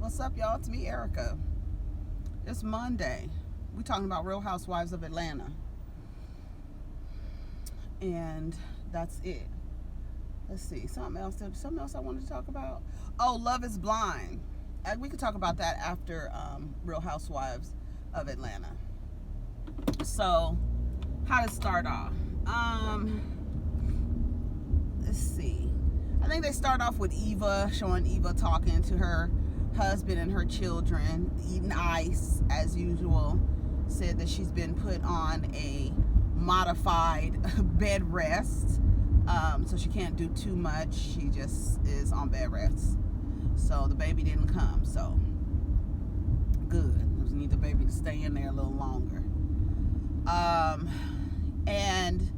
What's up, y'all? It's me, Erica. It's Monday. We're talking about Real Housewives of Atlanta. And that's it. Let's see. Something else I wanted to talk about? Oh, Love is Blind. We could talk about that after Real Housewives of Atlanta. So, how to start off? Let's see. I think they start off with Eva, showing Eva talking to her husband and her children, eating ice as usual. Said that she's been put on a modified bed rest, so she can't do too much. She just is on bed rest. So the baby didn't come, so good. We need the baby to stay in there a little longer. And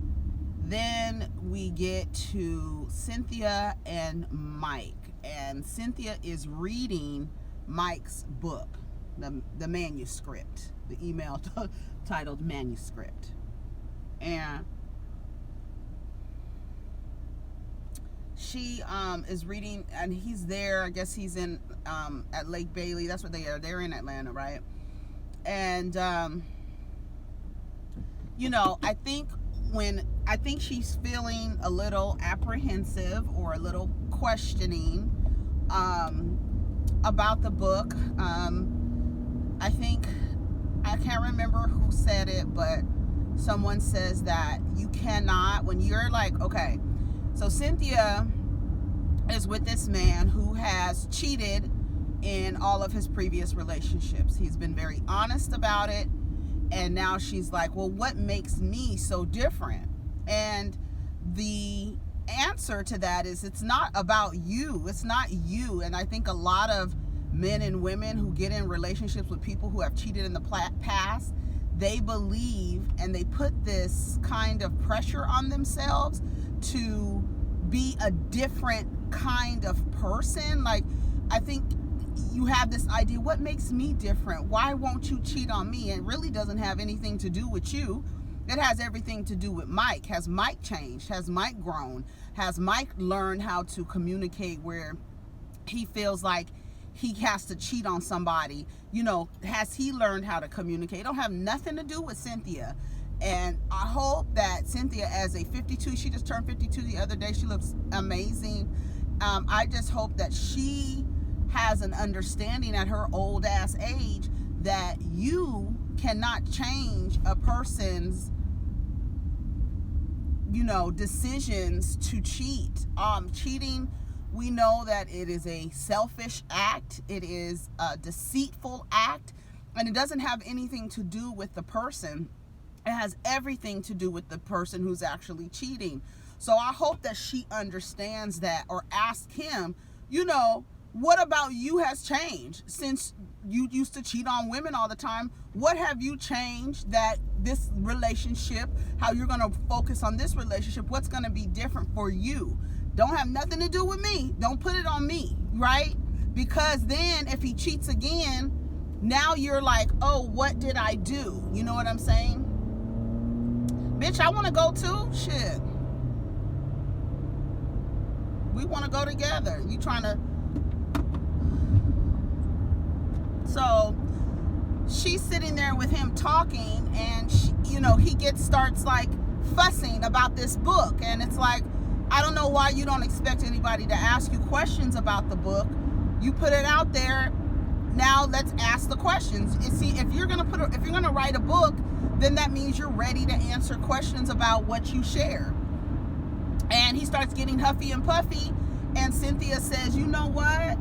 then we get to Cynthia and Mike. And Cynthia is reading Mike's book, the manuscript, the email titled manuscript. And she is reading, and he's there. I guess he's in at Lake Bailey. That's what they are. They're in Atlanta, right? And I think she's feeling a little apprehensive or a little questioning about the book. I think, I can't remember who said it, but someone says that you cannot, when you're like, okay, so Cynthia is with this man who has cheated in all of his previous relationships. He's been very honest about it. And now she's like, well, what makes me so different? And the answer to that is, it's not about you. It's not you. And I think a lot of men and women who get in relationships with people who have cheated in the past, they believe and they put this kind of pressure on themselves to be a different kind of person. Like, I think you have this idea, what makes me different? Why won't you cheat on me? It really doesn't have anything to do with you. It has everything to do with Mike. Has Mike changed? Has Mike grown? Has Mike learned how to communicate where he feels like he has to cheat on somebody? Has he learned how to communicate? It don't have nothing to do with Cynthia. And I hope that Cynthia, as a 52, she just turned 52 the other day. She looks amazing. I just hope that she has an understanding at her old ass age that you cannot change a person's decisions to cheat. Cheating, we know that it is a selfish act. It is a deceitful act, and it doesn't have anything to do with the person. It has everything to do with the person who's actually cheating. So I hope that she understands that, or ask him, what about you has changed since you used to cheat on women all the time? What have you changed that this relationship, how you're going to focus on this relationship, what's going to be different for you? Don't have nothing to do with me. Don't put it on me, right? Because then if he cheats again, now you're like, oh, what did I do? You know what I'm saying? Bitch, I want to go too. Shit. We want to go together. You trying to... So she's sitting there with him talking, and he starts like fussing about this book, and it's like, I don't know why you don't expect anybody to ask you questions about the book. You put it out there. Now let's ask the questions. You see, if you're gonna write a book, then that means you're ready to answer questions about what you share. And he starts getting huffy and puffy, and Cynthia says, you know what?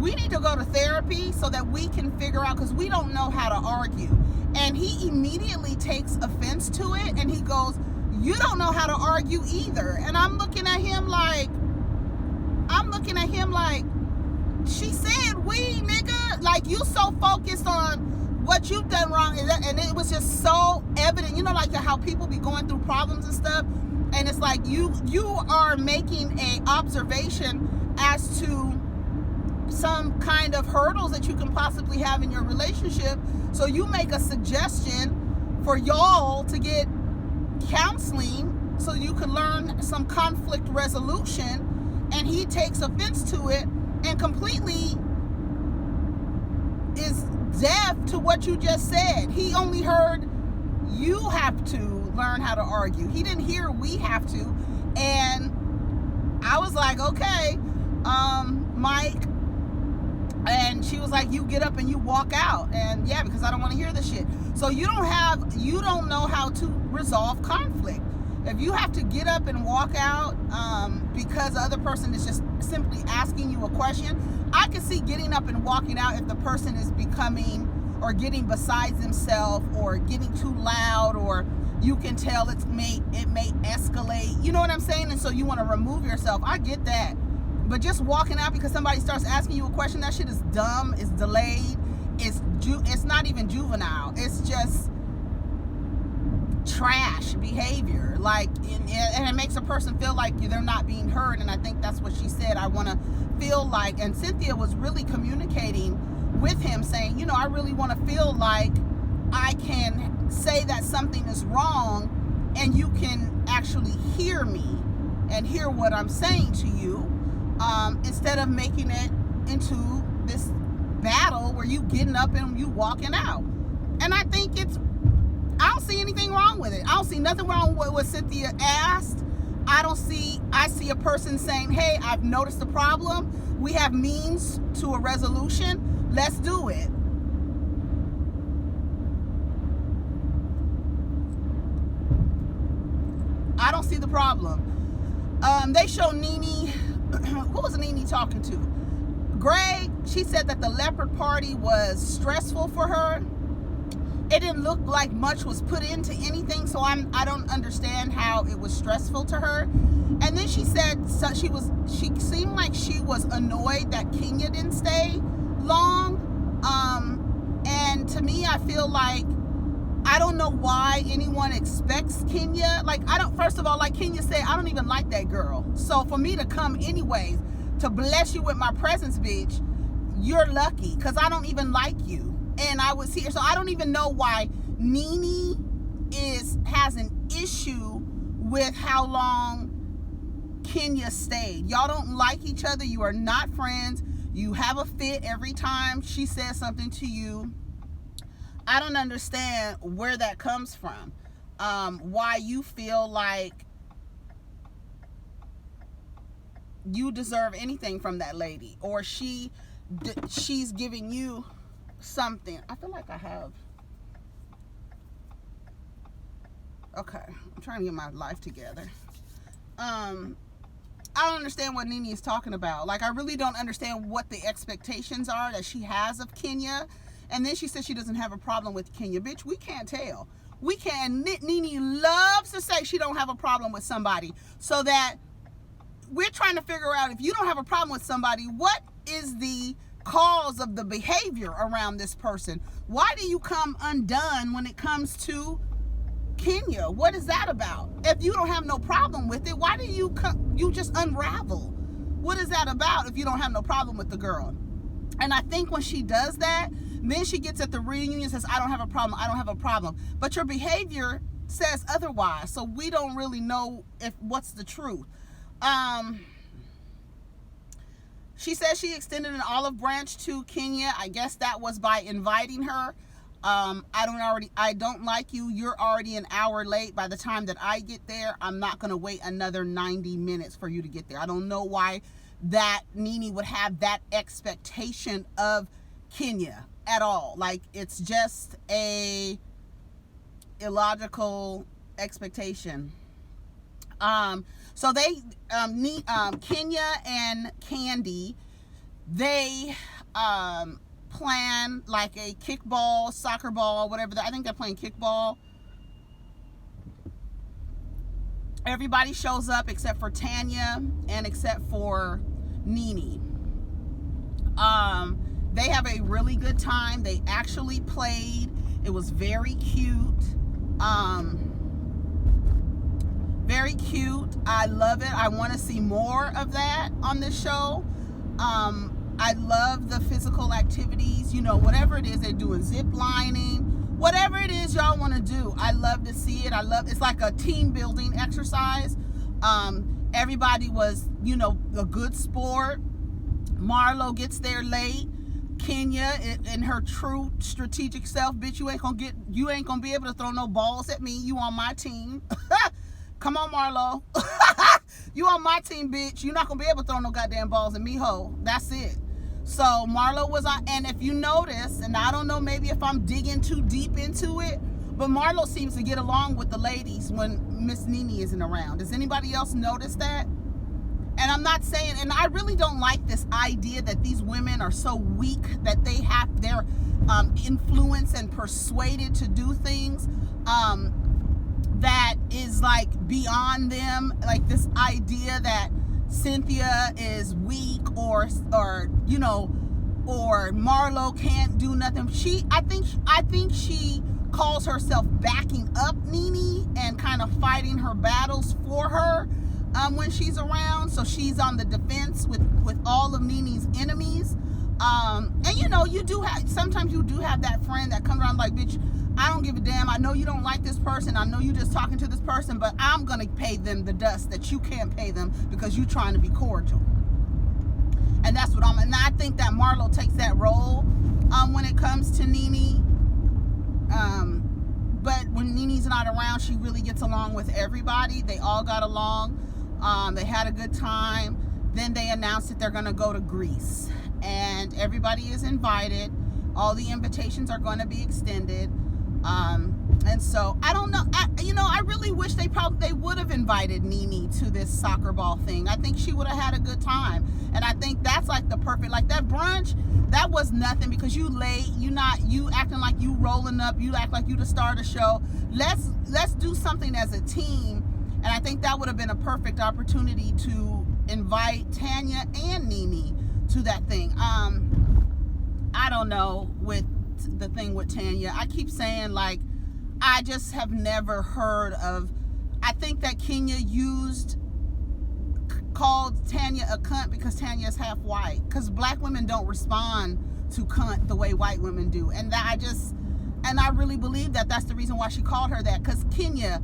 We need to go to therapy so that we can figure out, because we don't know how to argue. And he immediately takes offense to it, and he goes, you don't know how to argue either. And I'm looking at him like, she said we, nigga. Like, you so focused on what you've done wrong, and it was just so evident, like how people be going through problems and stuff, and it's like you are making a observation as to some kind of hurdles that you can possibly have in your relationship. So you make a suggestion for y'all to get counseling so you can learn some conflict resolution, and he takes offense to it and completely is deaf to what you just said. He only heard you have to learn how to argue. He didn't hear we have to. And I was like, okay, Mike. And she was like, you get up and you walk out. And yeah, because I don't want to hear the shit. So you don't know how to resolve conflict. If you have to get up and walk out because the other person is just simply asking you a question, I can see getting up and walking out if the person is becoming or getting besides themselves or getting too loud, or you can tell it may escalate. You know what I'm saying? And so you want to remove yourself. I get that. But just walking out because somebody starts asking you a question, that shit is dumb, it's delayed, it's not even juvenile. It's just trash behavior. Like, and it makes a person feel like they're not being heard. And I think that's what she said. I want to feel like, and Cynthia was really communicating with him, saying, you know, I really want to feel like I can say that something is wrong and you can actually hear me and hear what I'm saying to you, instead of making it into this battle where you getting up and you walking out. And I think I don't see anything wrong with it. I don't see nothing wrong with what Cynthia asked. I see a person saying, hey, I've noticed the problem. We have means to a resolution. Let's do it. I don't see the problem. They show Nene. Who was Nene talking to? Greg. She said that the leopard party was stressful for her. It didn't look like much was put into anything, so I don't understand how it was stressful to her. And then she said she seemed like she was annoyed that Kenya didn't stay long. And to me, I feel like I don't know why anyone expects Kenya. Like, first of all, like Kenya said, I don't even like that girl. So for me to come anyways, to bless you with my presence, bitch, you're lucky, because I don't even like you. And I was here, so I don't even know why Nene has an issue with how long Kenya stayed. Y'all don't like each other. You are not friends. You have a fit every time she says something to you. I don't understand where that comes from. Why you feel like you deserve anything from that lady, or she's giving you something. I feel like I have. Okay, I'm trying to get my life together. I don't understand what Nene is talking about. Like, I really don't understand what the expectations are that she has of Kenya. And then she said she doesn't have a problem with Kenya. Bitch, we can't tell. We can. Nene loves to say she don't have a problem with somebody. So that we're trying to figure out, if you don't have a problem with somebody, what is the cause of the behavior around this person? Why do you come undone when it comes to Kenya? What is that about? If you don't have no problem with it, why do you just unravel? What is that about if you don't have no problem with the girl? And I think when she does that, then she gets at the reunion and says, I don't have a problem. But your behavior says otherwise. So we don't really know what's the truth. She says she extended an olive branch to Kenya. I guess that was by inviting her. I don't like you. You're already an hour late. By the time that I get there, I'm not going to wait another 90 minutes for you to get there. I don't know why that Nene would have that expectation of Kenya at all. Like, it's just a illogical expectation. So they, Kenya and Candy, they plan like a kickball, soccer ball, whatever. I think they're playing kickball. Everybody shows up except for Tanya and except for Nene. They have a really good time. They actually played. It was very cute. Very cute. I love it. I want to see more of that on this show. I love the physical activities, whatever it is they're doing, zip lining, whatever it is y'all want to do. I love to see it. It's like a team building exercise. Everybody was, a good sport. Marlo gets there late. Kenya in her true strategic self, bitch, you ain't gonna be able to throw no balls at me. You on my team. Come on, Marlo. You on my team, bitch. You're not gonna be able to throw no goddamn balls at me, ho. That's it. So Marlo was on, and if you notice, and I don't know, maybe if I'm digging too deep into it, but Marlo seems to get along with the ladies when Miss Nene isn't around. Does anybody else notice that? And I'm not saying, and I really don't like this idea that these women are so weak that they have their influence and persuaded to do things that is like beyond them. Like this idea that Cynthia is weak or you know, or Marlo can't do nothing. I think she calls herself backing up Nene and kind of fighting her battles for her when she's around. So she's on the defense with all of Nene's enemies. And you know, sometimes you do have that friend that comes around like, bitch, I don't give a damn. I know you don't like this person. I know you just talking to this person, but I'm going to pay them the dust that you can't pay them because you're trying to be cordial. And that's what and I think that Marlo takes that role when it comes to Nene. But when Nene's not around, she really gets along with everybody. They all got along. They had a good time. Then they announced that they're going to go to Greece. And everybody is invited. All the invitations are going to be extended. And so I don't know. I really wish they would have invited Nene to this soccer ball thing. I think she would have had a good time. And I think that's like the perfect, like that brunch, that was nothing because you late, you acting like you rolling up, you act like you the star of the show. Let's do something as a team. And I think that would have been a perfect opportunity to invite Tanya and Nene to that thing. I don't know with the thing with Tanya. I keep saying, like, I just have never heard of, I think that Kenya called Tanya a cunt because Tanya is half white, because black women don't respond to cunt the way white women do. And I really believe that that's the reason why she called her that, because Kenya,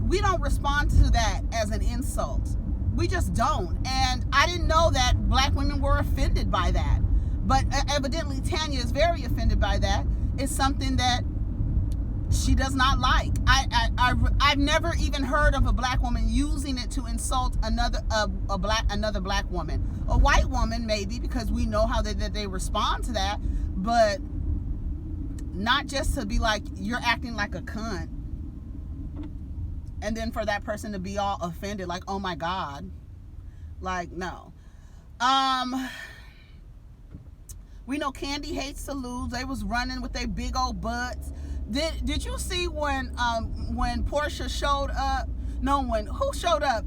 we don't respond to that as an insult. We just don't. And I didn't know that black women were offended by that. But evidently Tanya is very offended by that. It's something that she does not like. I've never even heard of a black woman using it to insult another black woman. A white woman maybe, because we know how they respond to that, but not just to be like, you're acting like a cunt, and then for that person to be all offended, like, oh my God, like, no. We know Candy hates to lose. They was running with their big old butts. Did you see when Portia showed up? No, who showed up?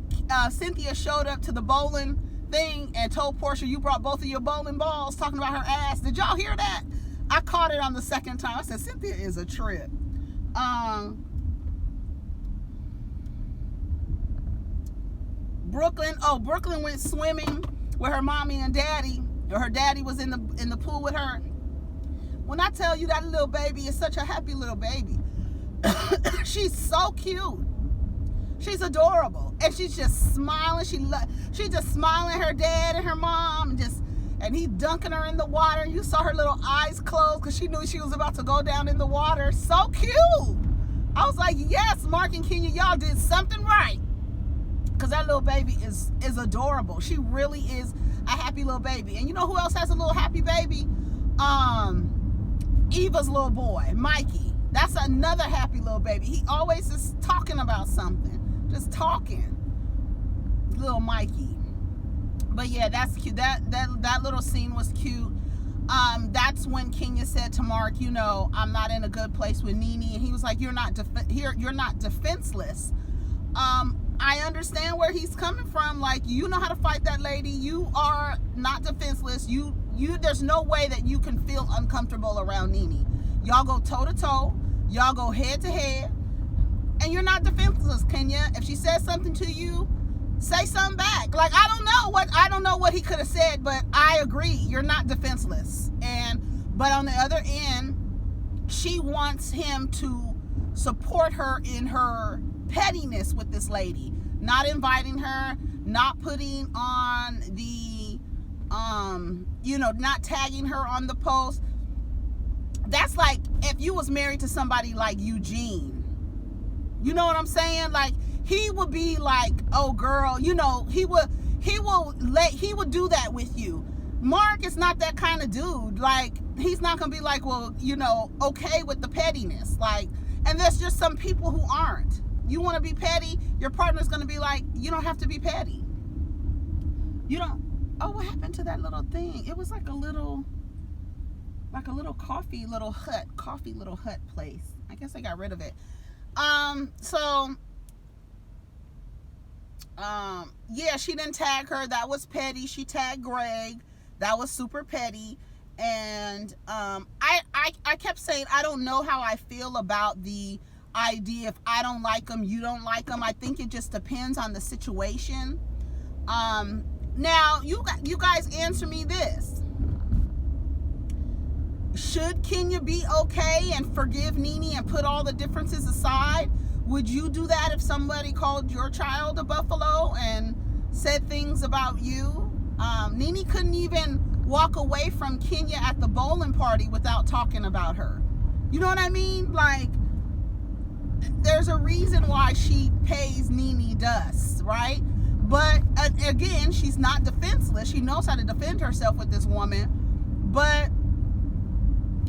Cynthia showed up to the bowling thing and told Portia, you brought both of your bowling balls, talking about her ass. Did y'all hear that? I caught it on the second time. I said, Cynthia is a trip. Brooklyn went swimming with her mommy and daddy, or her daddy was in the pool with her. When I tell you that little baby is such a happy little baby, she's so cute. She's adorable, and she's just smiling. She's just smiling at her dad and her mom, and he dunking her in the water. You saw her little eyes close because she knew she was about to go down in the water. So cute. I was like, yes, Marc and Kenya, y'all did something right. Because that little baby is adorable. She really is a happy little baby. And you know who else has a little happy baby? Eva's little boy, Mikey. That's another happy little baby. He always is talking about something. Just talking. Little Mikey. But yeah, that's cute. That little scene was cute. That's when Kenya said to Marc, you know, I'm not in a good place with Nene. And he was like, you're not defenseless. I understand where he's coming from. Like, you know how to fight that lady. You are not defenseless. There's no way that you can feel uncomfortable around Nene. Y'all go toe to toe. Y'all go head to head. And you're not defenseless, Kenya. If she says something to you, say something back. Like, I don't know what he could have said, but I agree. You're not defenseless. But on the other end, she wants him to support her in her pettiness with this lady, not inviting her, not putting on the not tagging her on the post. That's like if you was married to somebody like Eugene. You know what I'm saying? Like, he would be like, oh girl, he would do that with you. Marc is not that kind of dude. Like, he's not gonna be like, well, okay with the pettiness. Like, and there's just some people who aren't. You want to be petty, your partner's gonna be like, you don't have to be petty. What happened to that little thing? It was like a little coffee little hut place. I guess I got rid of it. Yeah, she didn't tag her. That was petty. She tagged Greg. That was super petty. And I kept saying, I don't know how I feel about the idea. If I don't like them, you don't like them. I think it just depends on the situation. Now, you guys answer me this. Should Kenya be okay and forgive Nene and put all the differences aside? Would you do that if somebody called your child a buffalo and said things about you? Nene couldn't even walk away from Kenya at the bowling party without talking about her. You know what I mean? Like, there's a reason why she pays Nene dust, right? But again, she's not defenseless. She knows how to defend herself with this woman. But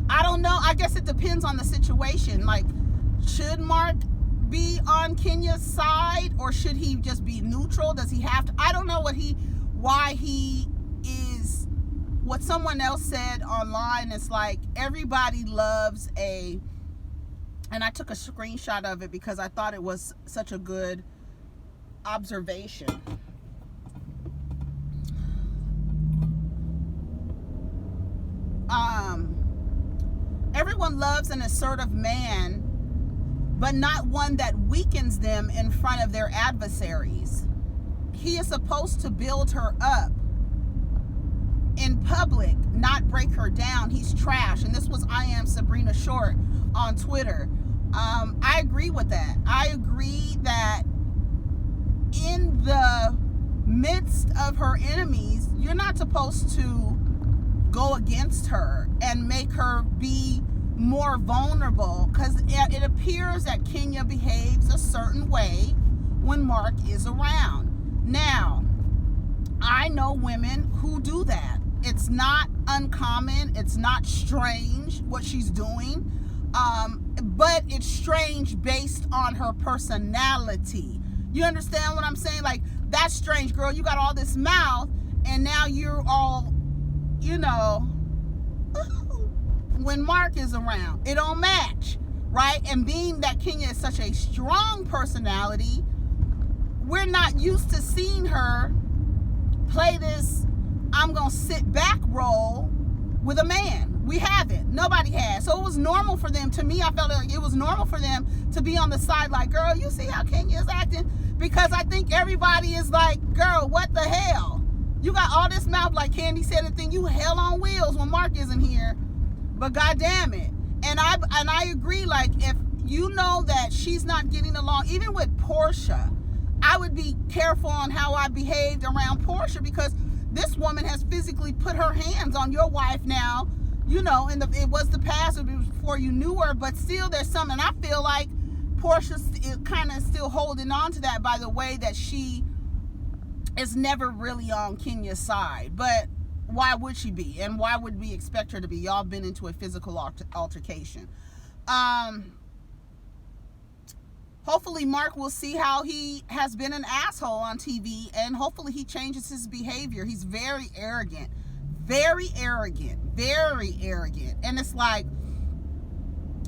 I don't know. I guess it depends on the situation. Like, should Marc be on Kenya's side, or should he just be neutral? Does he have to? I don't know why he is. What someone else said online is like, everybody loves and I took a screenshot of it because I thought it was such a good observation. Everyone loves an assertive man, but not one that weakens them in front of their adversaries. He is supposed to build her up in public, not break her down. He's trash. And this was I Am Sabrina Short on Twitter. I agree with that. I agree that in the midst of her enemies, you're not supposed to go against her and make her be more vulnerable, because it appears that Kenya behaves a certain way when Marc is around. Now, I know women who do that. It's not uncommon. It's not strange what she's doing. But it's strange based on her personality. You understand what I'm saying? Like, that's strange, girl. You got all this mouth, and now you're all, when Marc is around, it don't match, right? And being that Kenya is such a strong personality, we're not used to seeing her play this I'm gonna sit back role with a man. We haven't. Nobody has. So it was normal for them. To me, I felt like it was normal for them to be on the side like, girl, you see how Kenya is acting? Because I think everybody is like, girl, what the hell? You got all this mouth, like Candy said, and think you hell on wheels when Marc isn't here. But goddamn it. And I agree, like, if you know that she's not getting along, even with Portia, I would be careful on how I behaved around Portia, because this woman has physically put her hands on your wife now, and it was the past, it was before you knew her, but still there's something. I feel like Portia is kind of still holding on to that by the way that she is never really on Kenya's side. But why would she be? And why would we expect her to be? Y'all been into a physical altercation. Hopefully Marc will see how he has been an asshole on TV, and hopefully he changes his behavior. He's very arrogant. Very arrogant. Very arrogant. And it's like,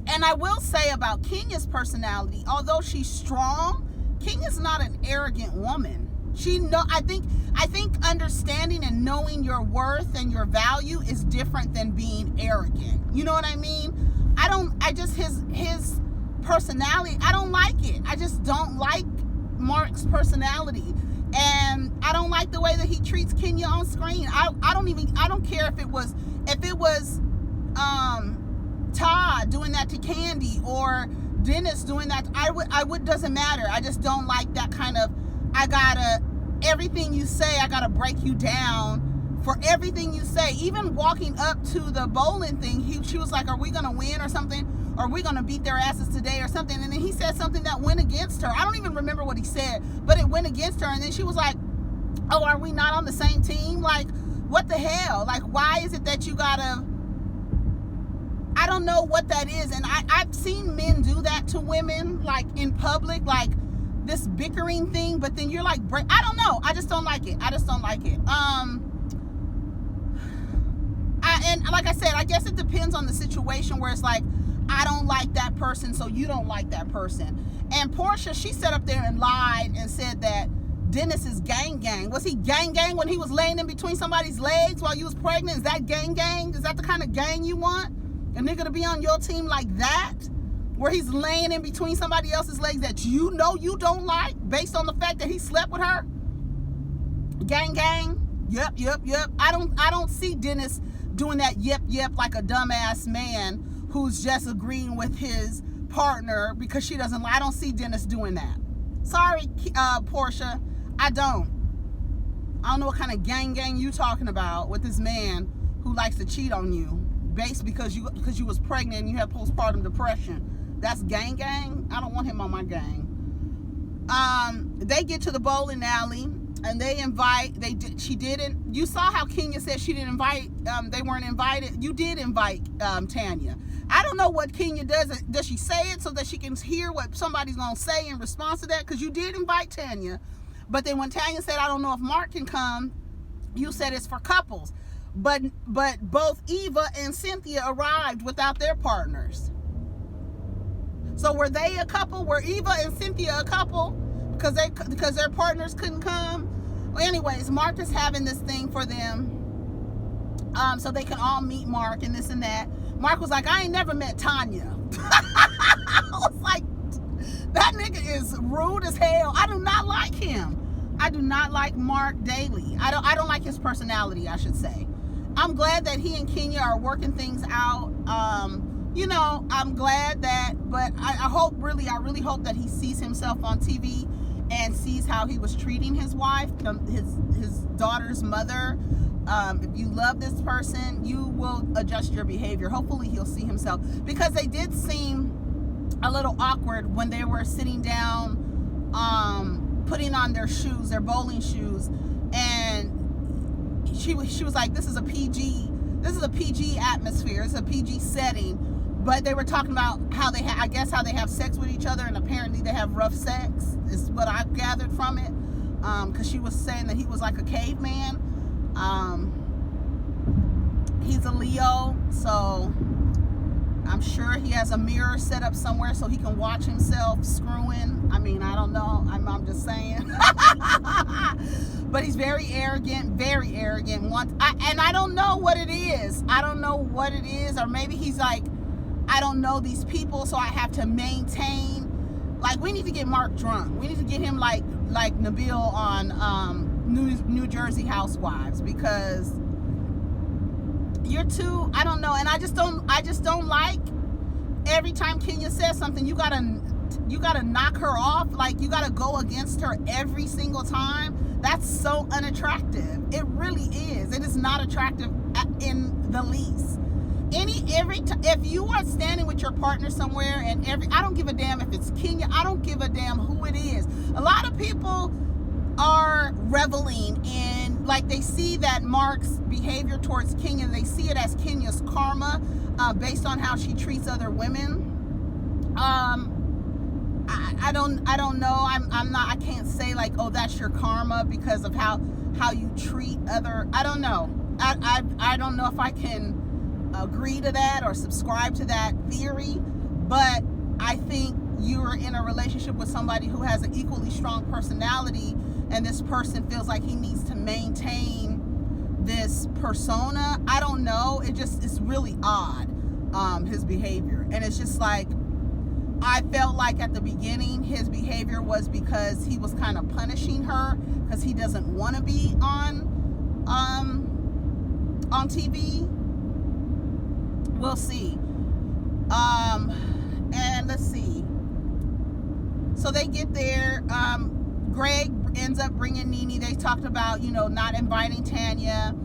and I will say about Kenya's personality, although she's strong, Kenya's not an arrogant woman. I think understanding and knowing your worth and your value is different than being arrogant. You know what I mean? His personality, I don't like it. I just don't like Marc's personality, and I don't like the way that he treats Kenya on screen. I don't care if it was Todd doing that to Candy or Dennis doing that. Doesn't matter. I just don't like that kind of, everything you say, I gotta break you down for everything you say. Even walking up to the bowling thing, she was like, are we going to win or something? Are we going to beat their asses today or something? And then he said something that went against her. I don't even remember what he said, but it went against her. And then she was like, oh, are we not on the same team? Like, what the hell? Like, why is it that you gotta... I don't know what that is. And I've seen men do that to women, like in public, like this bickering thing, but then you're like, I don't know. I just don't like it. And like I said, I guess it depends on the situation where it's like, I don't like that person, so you don't like that person. And Portia, she sat up there and lied and said that Dennis is gang. Was he gang when he was laying in between somebody's legs while you was pregnant? Is that gang? Is that the kind of gang you want? A nigga to be on your team like that? Where he's laying in between somebody else's legs that you know you don't like based on the fact that he slept with her? Gang. Yep. I don't see Dennis doing that yep like a dumbass man who's just agreeing with his partner because she doesn't lie. I don't see Dennis doing that. Sorry, Portia. I don't know what kind of gang you talking about with this man who likes to cheat on you based because you was pregnant and you had postpartum depression. That's gang. I don't want him on my gang. They get to the bowling alley and she didn't. You saw how Kenya said she didn't invite. They weren't invited. You did invite Tanya. I don't know what Kenya does. Does she say it so that she can hear what somebody's gonna say in response to that? Because you did invite Tanya, but then when Tanya said, "I don't know if Marc can come," you said it's for couples. But both Eva and Cynthia arrived without their partners. So were they a couple? Were Eva and Cynthia a couple because their partners couldn't come? Well, anyways, Marc is having this thing for them, so they can all meet Marc and this and that. Marc was like, I ain't never met Tanya. I was like, that nigga is rude as hell. I do not like him. I do not like Marc Daly. I don't like his personality, I should say. I'm glad that he and Kenya are working things out. I'm glad that, but I really hope that he sees himself on TV and sees how he was treating his wife, his daughter's mother. If you love this person, you will adjust your behavior. Hopefully he'll see himself, because they did seem a little awkward when they were sitting down, putting on their shoes, their bowling shoes, and she was like, this is a PG atmosphere, it's a PG setting, but they were talking about how they have sex with each other, and apparently they have rough sex, is what I gathered from it, because she was saying that he was like a caveman. He's a Leo, so I'm sure he has a mirror set up somewhere so he can watch himself screwing. I mean, I don't know. I'm just saying. But he's very arrogant. And I don't know what it is. Or maybe he's like, I don't know these people, so I have to maintain. Like, we need to get Marc drunk. We need to get him like Nabil on New Jersey Housewives, because you're too, I don't know, and I just don't like every time Kenya says something, you gotta knock her off, like you gotta go against her every single time. That's so unattractive. It really is. It is not attractive in the least. If you are standing with your partner somewhere and I don't give a damn if it's Kenya, I don't give a damn who it is. A lot of people are reveling in, like, they see that Marc's behavior towards Kenya, they see it as Kenya's karma, based on how she treats other women. I don't know. I can't say like, oh, that's your karma because of how you treat other. I don't know. I don't know if I can agree to that or subscribe to that theory, but I think you're in a relationship with somebody who has an equally strong personality, and this person feels like he needs to maintain this persona. I don't know. It's really odd, his behavior. And it's just like, I felt like at the beginning his behavior was because he was kind of punishing her because he doesn't want to be on TV. We'll see. And let's see. So they get there. Greg ends up bringing Nene. They talked about, not inviting Tanya.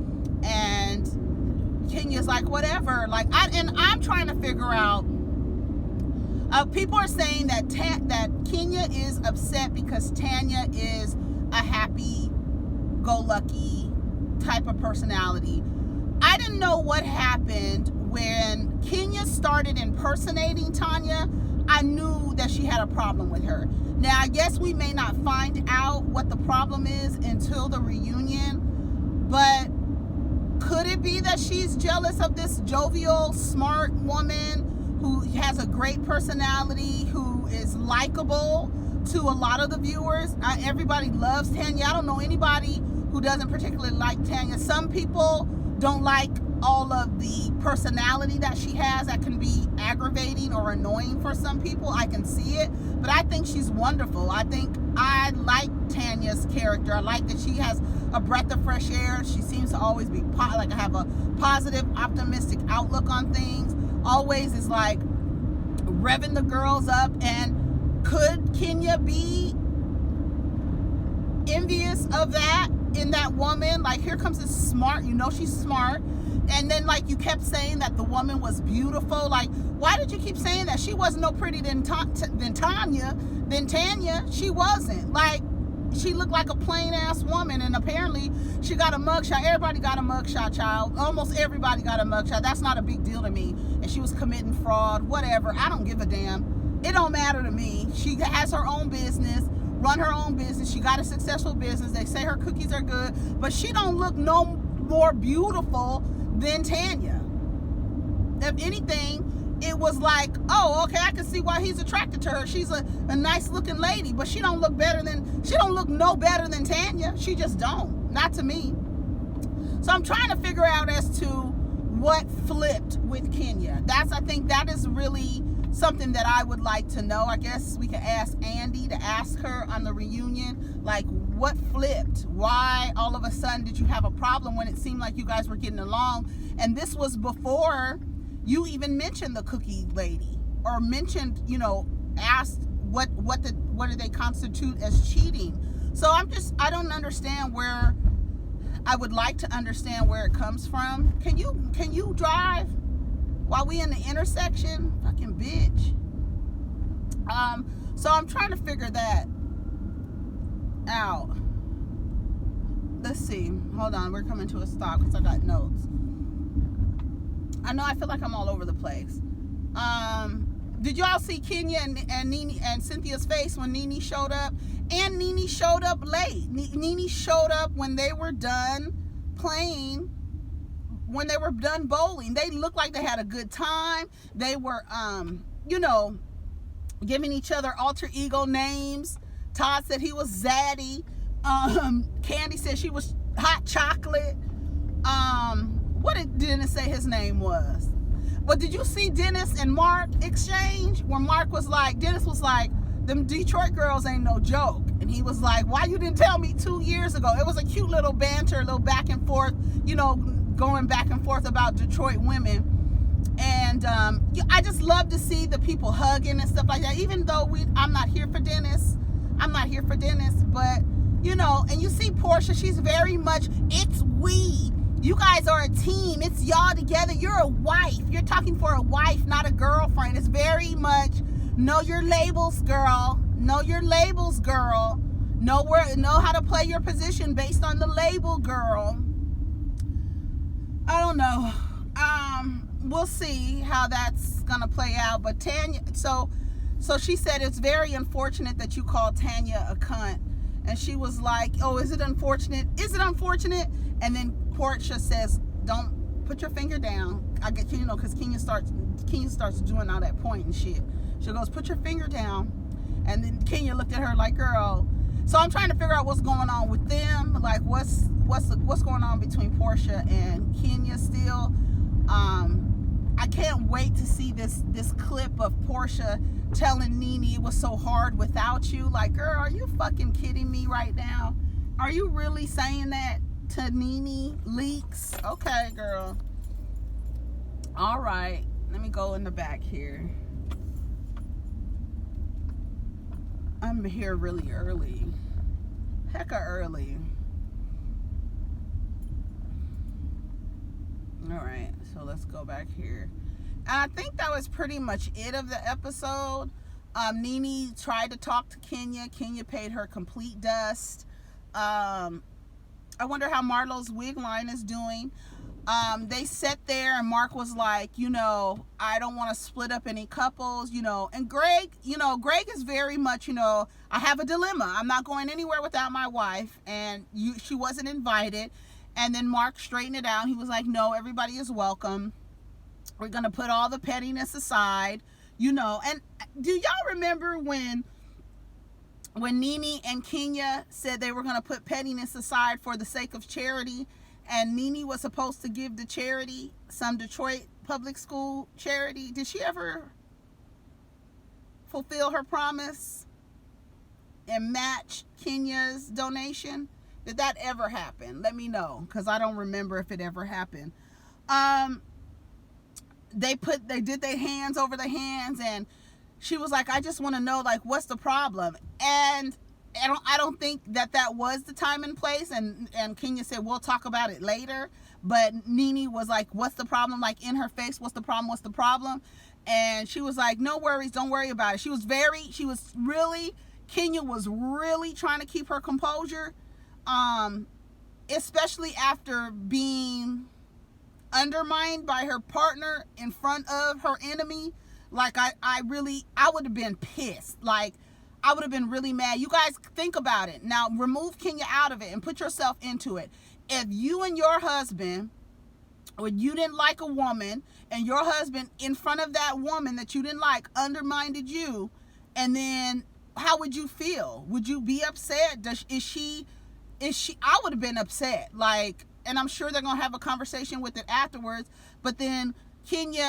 And Kenya's like, whatever. Like, I'm trying to figure out. People are saying that that Kenya is upset because Tanya is a happy-go-lucky type of personality. I didn't know what happened when Kenya started impersonating Tanya. I knew that she had a problem with her. Now, I guess we may not find out what the problem is until the reunion, but could it be that she's jealous of this jovial, smart woman who has a great personality, who is likable to a lot of the viewers? Everybody loves Tanya. I don't know anybody who doesn't particularly like Tanya. Some people don't like all of the personality that she has. That can be aggravating or annoying for some people. I can see it, but I think she's wonderful. I like Tanya's character. I like that she has a breath of fresh air. She seems to always be have a positive, optimistic outlook on things. Always is like revving the girls up. And could Kenya be envious of that in that woman? Like, here comes this smart, she's smart, and then like you kept saying that the woman was beautiful. Like, why did you keep saying that? She wasn't no pretty than Tanya. She wasn't. Like, she looked like a plain ass woman, and apparently she got a mugshot. Everybody got a mugshot, child. Almost everybody got a mugshot. That's not a big deal to me. And she was committing fraud, whatever. I don't give a damn. It don't matter to me. She has her own business, run her own business. She got a successful business. They say her cookies are good, but she don't look no more beautiful than Tanya. If anything, it was like, oh, okay, I can see why he's attracted to her. She's a nice looking lady, but she don't look no better than Tanya. She just don't. Not to me. So I'm trying to figure out as to what flipped with Kenya. I think that is really something that I would like to know. I guess we can ask Andy to ask her on the reunion, like, what flipped? Why all of a sudden did you have a problem when it seemed like you guys were getting along? And this was before you even mentioned the cookie lady, or mentioned, asked what do they constitute as cheating. So I don't understand where. I would like to understand where it comes from. Can you drive while we in the intersection? Fucking bitch. So I'm trying to figure that out. Let's see. Hold on. We're coming to a stop because I got notes. I know I feel like I'm all over the place. Did y'all see Kenya and Nene and Cynthia's face when Nene showed up? And Nene showed up late. Nene showed up when they were done playing, when they were done bowling. They looked like they had a good time. They were, giving each other alter ego names. Todd said he was Zaddy. Candy said she was hot chocolate. What did Dennis say his name was? But did you see Dennis and Marc exchange? Where Dennis was like, them Detroit girls ain't no joke. And he was like, why you didn't tell me 2 years ago? It was a cute little banter, a little back and forth, going back and forth about Detroit women. And I just love to see the people hugging and stuff like that. Even though I'm not here for Dennis. But, and you see Portia, she's very much, it's we. You guys are a team. It's y'all together. You're a wife. You're talking for a wife, not a girlfriend. It's very much, know your labels, girl. Know your labels, girl. Know how to play your position based on the label, girl. I don't know. We'll see how that's gonna play out. But Tanya, so she said it's very unfortunate that you called Tanya a cunt. And she was like, oh, is it unfortunate? Is it unfortunate? And then Portia says, don't put your finger down. I get because Kenya starts doing all that point and shit. She goes, put your finger down. And then Kenya looked at her like, girl. So I'm trying to figure out what's going on with them. Like, what's going on between Portia and Kenya still. I can't wait to see this clip of Portia telling Nene it was so hard without you. Like, girl, are you fucking kidding me right now? Are you really saying that to Nene Leaks? Okay, girl. All right. Let me go in the back here. I'm here really early. Hecka early. All right, so let's go back here. And I think that was pretty much it of the episode. Nene tried to talk to Kenya. Kenya paid her complete dust. I wonder how Marlo's wig line is doing. They sat there and Marc was like, I don't want to split up any couples, and Greg is very much, I have a dilemma. I'm not going anywhere without my wife, and she wasn't invited. And then Marc straightened it out. He was like, no, everybody is welcome. We're going to put all the pettiness aside, and do y'all remember when Nene and Kenya said they were going to put pettiness aside for the sake of charity, and Nene was supposed to give the charity, some Detroit public school charity? Did she ever fulfill her promise and match Kenya's donation? Did that ever happen? Let me know, because I don't remember if it ever happened. They did their hands over the hands, and she was like, I just want to know, like, what's the problem? And I don't think that was the time and place. And Kenya said, we'll talk about it later. But Nene was like, what's the problem? Like, in her face, what's the problem? What's the problem? And she was like, no worries, don't worry about it. Kenya was really trying to keep her composure, especially after being undermined by her partner in front of her enemy. Like, I would have been pissed. Like, I would have been really mad. You guys think about it. Now, remove Kenya out of it and put yourself into it. If you and your husband, or you didn't like a woman, and your husband in front of that woman that you didn't like undermined you, and then how would you feel? Would you be upset? Is she? I would have been upset. Like, and I'm sure they're going to have a conversation with it afterwards. But then Candy,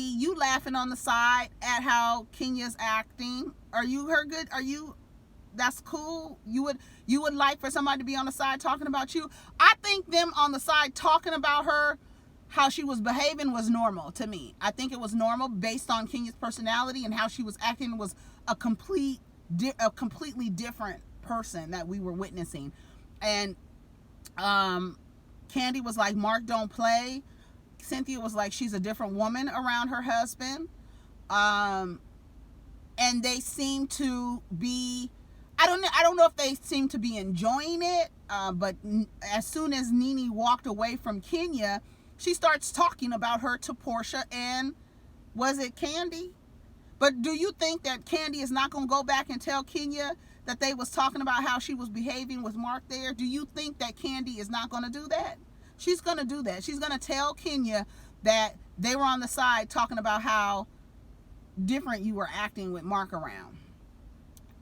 you laughing on the side at how Kenya's acting. Are you her good? That's cool? You would like for somebody to be on the side talking about you? I think them on the side talking about her, how she was behaving, was normal to me. I think it was normal based on Kenya's personality, and how she was acting was a completely different person that we were witnessing. And Candy was like, Marc don't play. Cynthia was like, she's a different woman around her husband. And they seem to be, I don't know if they seem to be enjoying it, but as soon as Nene walked away from Kenya, she starts talking about her to Portia and, was it Candy? But do you think that Candy is not going to go back and tell Kenya that they was talking about how she was behaving with Marc there? Do you think that Candy is not going to do that? She's going to do that. She's going to tell Kenya that they were on the side talking about how different you were acting with Marc around.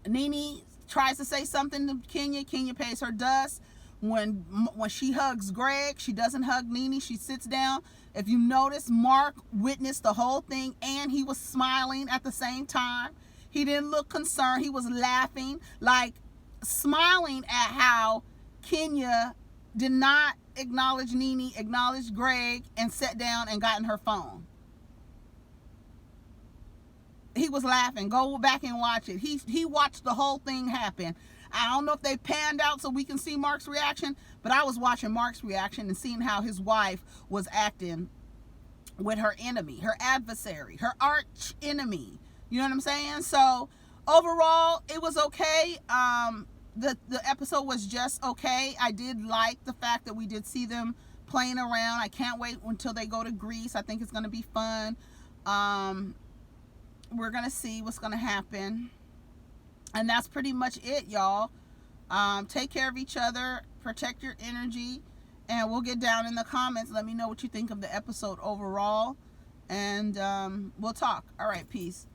Nene tries to say something to Kenya. Kenya pays her dust. When she hugs Greg, she doesn't hug Nene. She sits down. If you notice, Marc witnessed the whole thing, and he was smiling at the same time. He didn't look concerned. He was laughing, like smiling at how Kenya did not acknowledge Nene, acknowledged Greg, and sat down and got in her phone. He was laughing. Go back and watch it. He watched the whole thing happen. I don't know if they panned out so we can see Marc's reaction, but I was watching Marc's reaction and seeing how his wife was acting with her enemy, her adversary, her arch enemy. You know what I'm saying? So overall, it was okay. The episode was just okay. I did like the fact that we did see them playing around. I can't wait until they go to Greece. I think it's going to be fun. We're going to see what's going to happen. And that's pretty much it, y'all. Take care of each other. Protect your energy. And we'll get down in the comments. Let me know what you think of the episode overall. And we'll talk. All right, peace.